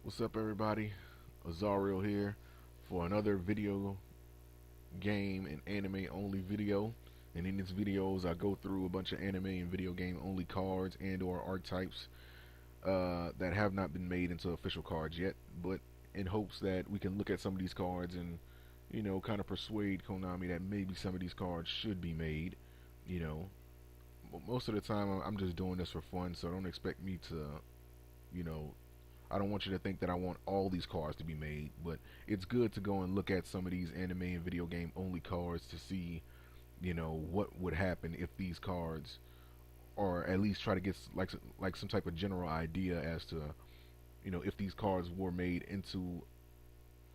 What's up, everybody? Azariel here for another video game and anime only video. And in these videos, I go through a bunch of anime and video game only cards and/or archetypes that have not been made into official cards yet, but in hopes that we can look at some of these cards and kind of persuade Konami that maybe some of these cards should be made. You know, Most of the time I'm just doing this for fun, so don't expect me to, you know, I don't want you to think that I want all these cards to be made, but it's good to go and look at some of these anime and video game only cards to see, what would happen if these cards, or at least try to get like some type of general idea as to, if these cards were made into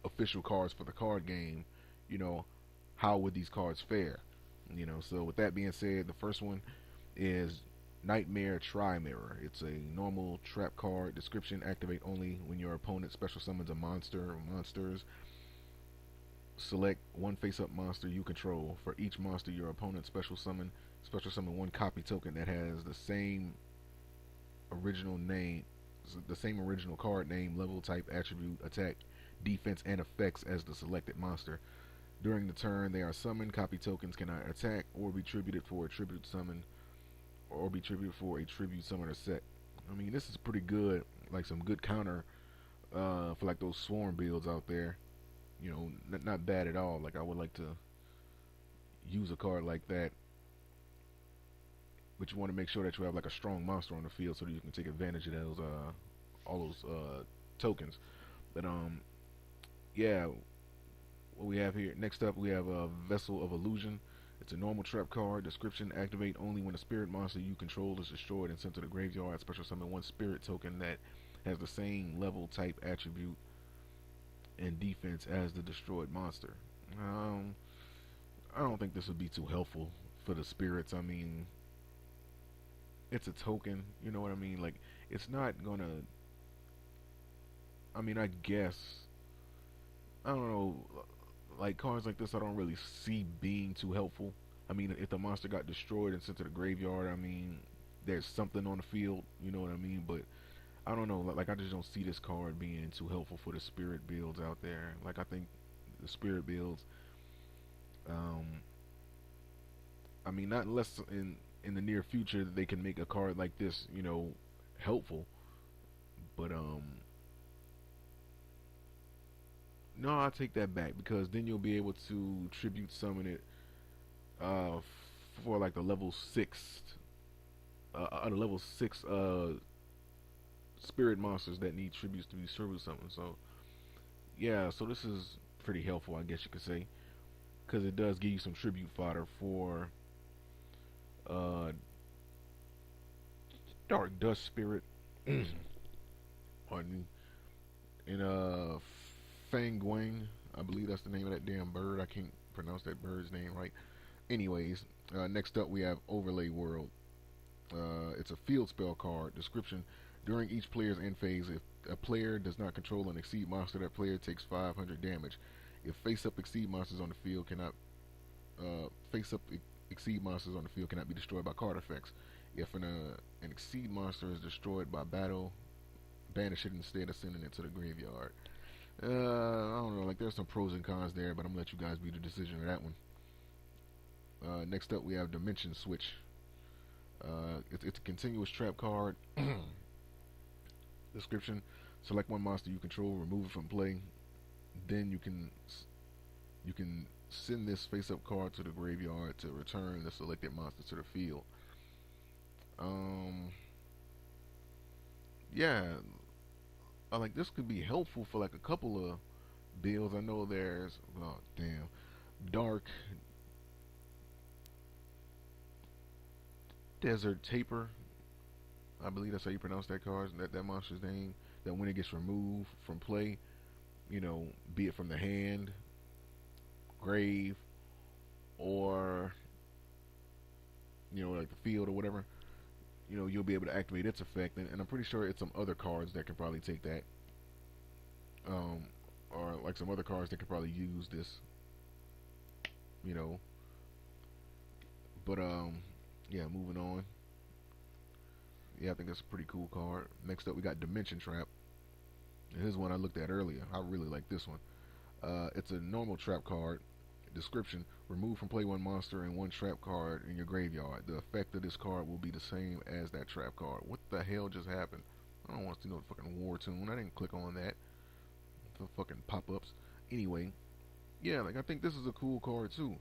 official cards for the card game, you know, how would these cards fare? So with that being said, the first one is Nightmare Tri-Mirror. It's a normal trap card. Description: activate only when your opponent special summons a monster or monsters. Select one face-up monster you control. For each monster your opponent special summon one copy token that has original name, the same original card name, level, type, attribute, attack, defense, and effects as the selected monster. During the turn they are summoned, copy tokens cannot attack or be tributed for a tribute summon or be tribute for a tribute summoner set. I mean, this is pretty good, like some good counter for like those swarm builds out there. Not bad at all. Like I would like to use a card like that, but you want to make sure that you have like a strong monster on the field so that you can take advantage of those all those tokens. But yeah, what we have here next up, we have a Vessel of Illusion. It's a normal trap card. Description: activate only when a spirit monster you control is destroyed and sent to the graveyard. Special summon one spirit token that has the same level, type, attribute, and defense as the destroyed monster. Um, I don't think this would be too helpful for the spirits. I mean, it's a token, you know what I mean? Like, it's not gonna. I mean, I guess I don't know. Like cards like this, I don't really see being too helpful. I mean, if the monster got destroyed and sent to the graveyard, I mean, there's something on the field, you know what I mean? But I don't know. Like, I just don't see this card being too helpful for the spirit builds out there. Like, I think the spirit builds, um, I mean, not unless in the near future that they can make a card like this, helpful. But no, I take that back because then you'll be able to tribute summon it uh, for like the level six spirit monsters that need tributes to be tribute summoned. So yeah, so this is pretty helpful, I guess you could say, because it does give you some tribute fodder for uh, Dark Dust Spirit. Pardon me. And Fangwang, I believe that's the name of that damn bird. I can't pronounce that bird's name right. Anyways, next up we have Overlay World. It's a field spell card. Description: during each player's end phase, if a player does not control an exceed monster, that player takes 500 damage. If face-up exceed monsters on the field cannot face-up exceed monsters on the field cannot be destroyed by card effects. If an exceed monster is destroyed by battle, banish it instead of sending it to the graveyard. I don't know. Like, there's some pros and cons there, but I'm gonna let you guys be the decision of that one. Next up, we have Dimension Switch. It's a continuous trap card. Description: select one monster you control, remove it from play. Then you can send this face-up card to the graveyard to return the selected monster to the field. Um, yeah, like this could be helpful for like a couple of builds. I know there's Dark Desert Taper. I believe that's how you pronounce that card. That monster's name. That when it gets removed from play, be it from the hand, grave, or like the field or whatever, you'll be able to activate its effect. And I'm pretty sure it's some other cards that can probably take that, um, or like some other cards that could probably use this, you know. But yeah, moving on. Yeah, I think that's a pretty cool card. Next up, we got Dimension Trap. Here's one I looked at earlier. I really like this one. It's a normal trap card. Description: remove from play one monster and one trap card in your graveyard. The effect of this card will be the same as that trap card. What the hell just happened? I don't want to see no fucking war tune. I didn't click on that. The fucking pop-ups. Anyway, yeah, like I think this is a cool card too.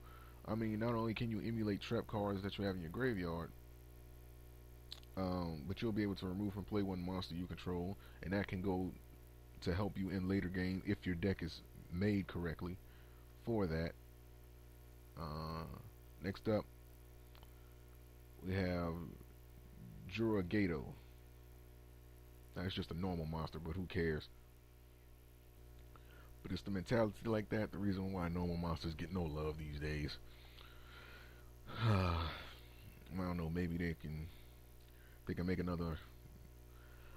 I mean, not only can you emulate trap cards that you have in your graveyard, but you'll be able to remove from play one monster you control, and that can go to help you in later game if your deck is made correctly for that. Next up, we have YuGiOh. That's just a normal monster, but who cares? But it's the mentality like that, the reason why normal monsters get no love these days. I don't know, maybe they can make another.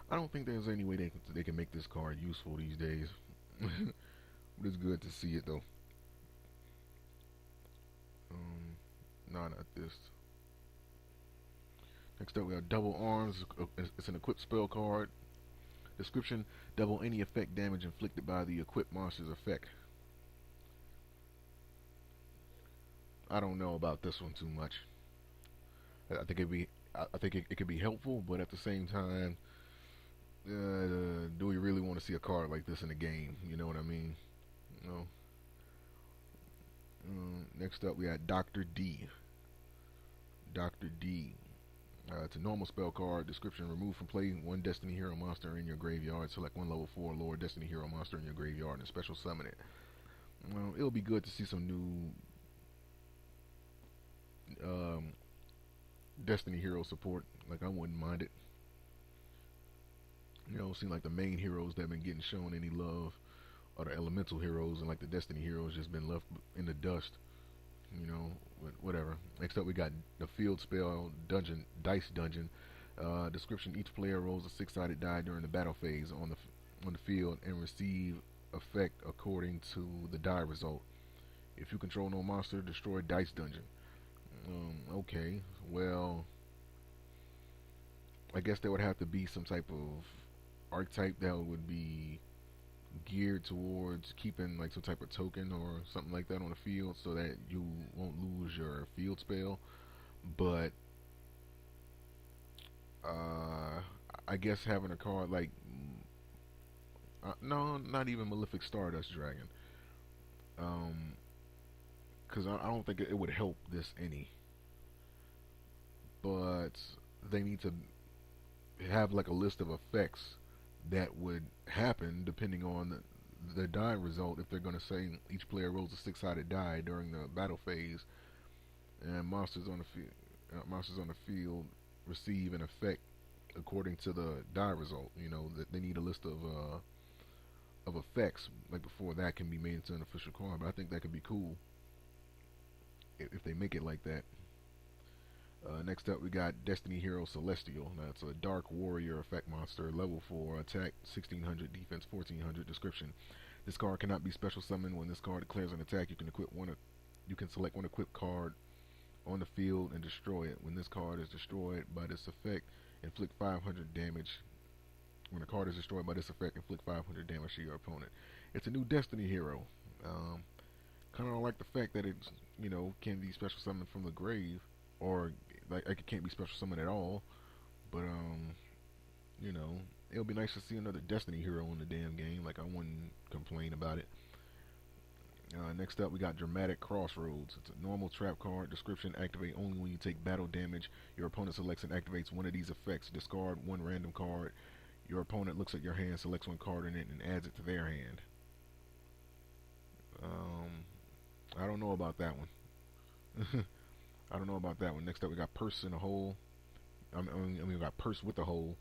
I don't think there's any way they can make this card useful these days. But it's good to see it though. No, not this. Next up, we have Double Arms. It's an equipped spell card. Description: double any effect damage inflicted by the equipped monster's effect. I don't know about this one too much. I think it could be helpful, but at the same time, do we really want to see a card like this in the game? You know what I mean? No. Next up, we got Dr. D. Dr. D. It's a normal spell card. Description: remove from play one Destiny Hero monster in your graveyard. Select one level 4 lower Destiny Hero monster in your graveyard and special summon it. Well, it'll be good to see some new Destiny Hero support. Like, I wouldn't mind it. You know, it seems like the main heroes that have been getting shown any love are the elemental heroes, and like the Destiny heroes just been left in the dust. You know, whatever. Next up, we got the field spell dungeon, dice dungeon. Description: each player rolls a 6-sided die during the battle phase on the field and receive effect according to the die result. If you control no monster, destroy dice dungeon. Okay, well, I guess there would have to be some type of archetype that would be geared towards keeping like some type of token or something like that on the field so that you won't lose your field spell. But I guess having a card like no, not even Malefic Stardust Dragon, because I don't think it would help this any. But they need to have like a list of effects that would happen depending on the die result. If they're going to say each player rolls a 6-sided die during the battle phase, and monsters on the field receive an effect according to the die result. You know that they need a list of effects like before that can be made into an official card. But I think that could be cool if they make it like that. Next up, we got Destiny Hero Celestial. Now, it's a Dark Warrior effect monster, level 4, attack 1600, defense 1400. Description: this card cannot be special summoned. When this card declares an attack, you can select one equipped card on the field and destroy it. When this card is destroyed by this effect, inflict 500 damage. When a card is destroyed by this effect, inflict 500 damage to your opponent. It's a new Destiny hero. Kind of don't like the fact that it, can be special summoned from the grave, or like it can't be special summoned at all. But it'll be nice to see another Destiny hero in the damn game. Like, I wouldn't complain about it. Next up, we got Dramatic Crossroads. It's a normal trap card. Description: activate only when you take battle damage. Your opponent selects and activates one of these effects. Discard one random card. Your opponent looks at your hand, selects one card in it, and adds it to their hand. I don't know about that one. I don't know about that one. Next up, we got Purse in a Hole. We got Purse with a Hole.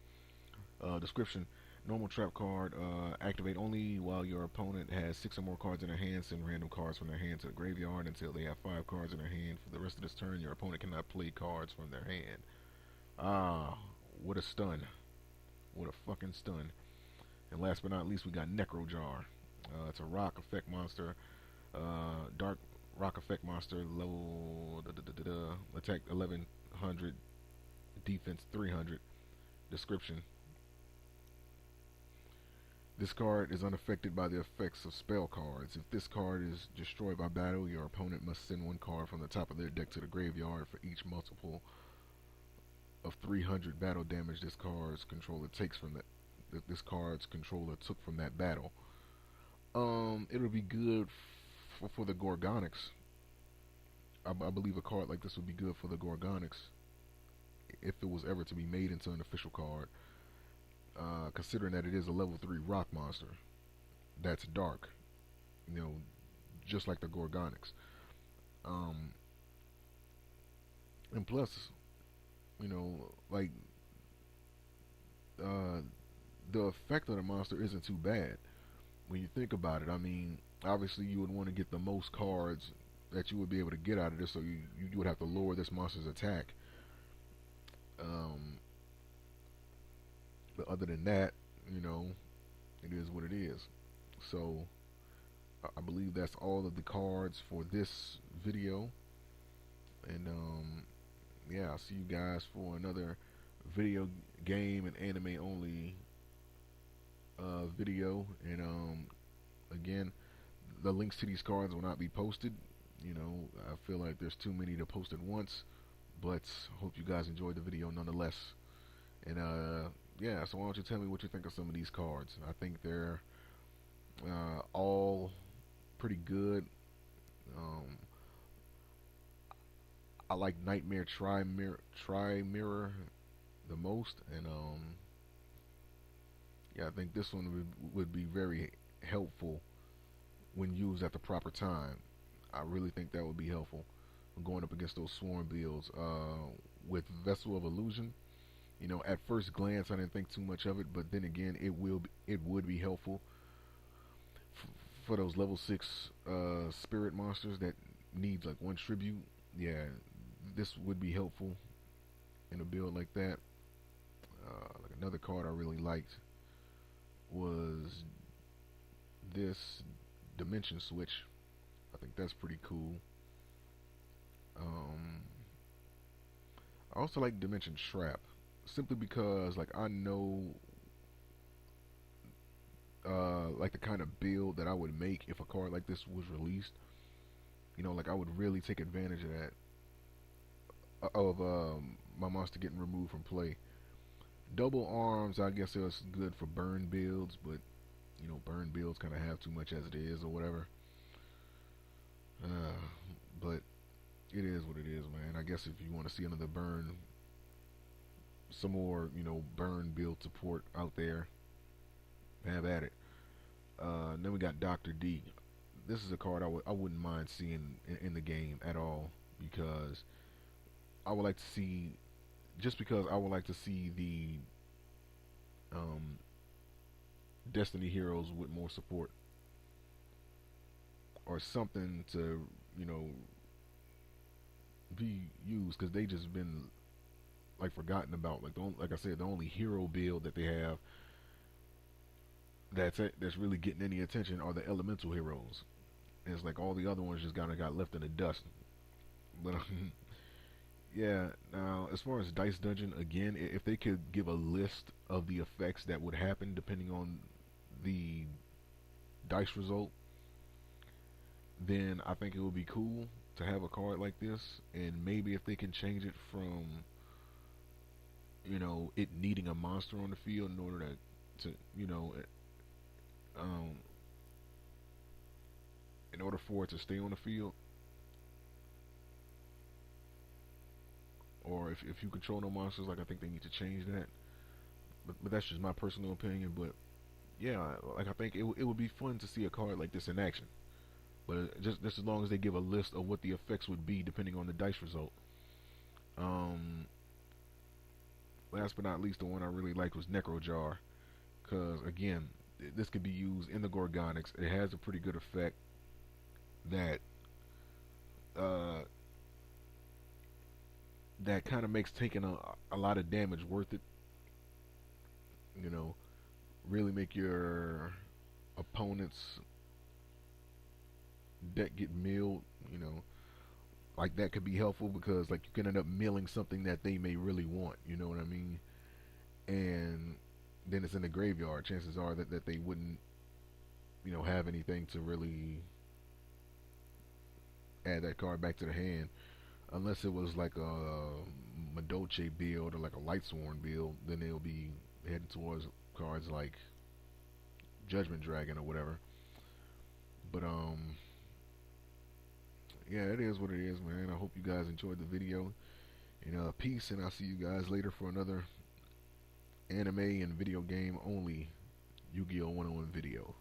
Description: normal trap card. Activate only while your opponent has 6 or more cards in their hand. Send random cards from their hand to the graveyard until they have 5 cards in their hand. For the rest of this turn, your opponent cannot play cards from their hand. Ah, what a stun. What a fucking stun. And last but not least, we got Necrojar. It's a rock effect monster. Dark rock effect monster, level attack 1100, defense 300. Description: This card is unaffected by the effects of spell cards. If this card is destroyed by battle, your opponent must send one card from the top of their deck to the graveyard for each multiple of 300 battle damage this card's controller takes from this card's controller took from that battle. It'll be good for the Gorgonics. I believe a card like this would be good for the Gorgonics if it was ever to be made into an official card. Considering that it is a level 3 rock monster that's dark, you know, just like the Gorgonics. Um, and plus, you know, like uh, the effect of the monster isn't too bad when you think about it. I mean, obviously you would want to get the most cards that you would be able to get out of this, so you would have to lower this monster's attack. Um, but other than that, you know, it is what it is. So I believe that's all of the cards for this video, and yeah, I'll see you guys for another video game and anime only video. And again, the links to these cards will not be posted. You know, I feel like there's too many to post at once, but hope you guys enjoyed the video nonetheless. And yeah, so why don't you tell me what you think of some of these cards? I think they're all pretty good. Um, I like Nightmare Tri Mirror the most, and yeah, I think this one would be very helpful when used at the proper time. I really think that would be helpful going up against those swarm builds. With Vessel of Illusion, you know, at first glance I didn't think too much of it, but then again, it would be helpful for those level 6 spirit monsters that needs like one tribute. Yeah, this would be helpful in a build like that. Like another card I really liked was this Dimension Switch. I think that's pretty cool. Um, I also like Dimension Trap, simply because like I know like the kind of build that I would make if a card like this was released. You know, like I would really take advantage of that, of my monster getting removed from play. Double arms, I guess it's good for burn builds, but you know, burn builds kind of have too much as it is, or whatever. Uh, but it is what it is, man. I guess if you want to see another burn, some more, you know, burn build support out there, have at it. Then we got Dr. D. This is a card I wouldn't mind seeing in the game at all, because I would like to see, just because I would like to see the um, Destiny heroes with more support, or something to, you know, be used, because they just been like forgotten about. Like like I said, the only hero build that they have that's really getting any attention are the elemental heroes. And it's like all the other ones just kind of got left in the dust. But yeah. Now, as far as Dice Dungeon, again, if they could give a list of the effects that would happen depending on the dice result, then I think it would be cool to have a card like this. And maybe if they can change it from, you know, it needing a monster on the field in order to you know, um, in order for it to stay on the field, or if you control no monsters, like I think they need to change that. But that's just my personal opinion. But yeah, like I think it would be fun to see a card like this in action. But just as long as they give a list of what the effects would be depending on the dice result. Um, Last but not least, the one I really liked was Necrojar, because again, this could be used in the Gorgonics. It has a pretty good effect that uh, that kind of makes taking a lot of damage worth it. You know, really make your opponent's deck get milled. You know, like that could be helpful, because like you can end up milling something that they may really want. You know what I mean? And then it's in the graveyard. Chances are that they wouldn't, have anything to really add that card back to the hand, unless it was like a Madoche build or like a Lightsworn build. Then they'll be heading towards cards like Judgment Dragon or whatever. But yeah, it is what it is, man. I hope you guys enjoyed the video. And peace, and I'll see you guys later for another anime and video game only Yu-Gi-Oh! 101 video.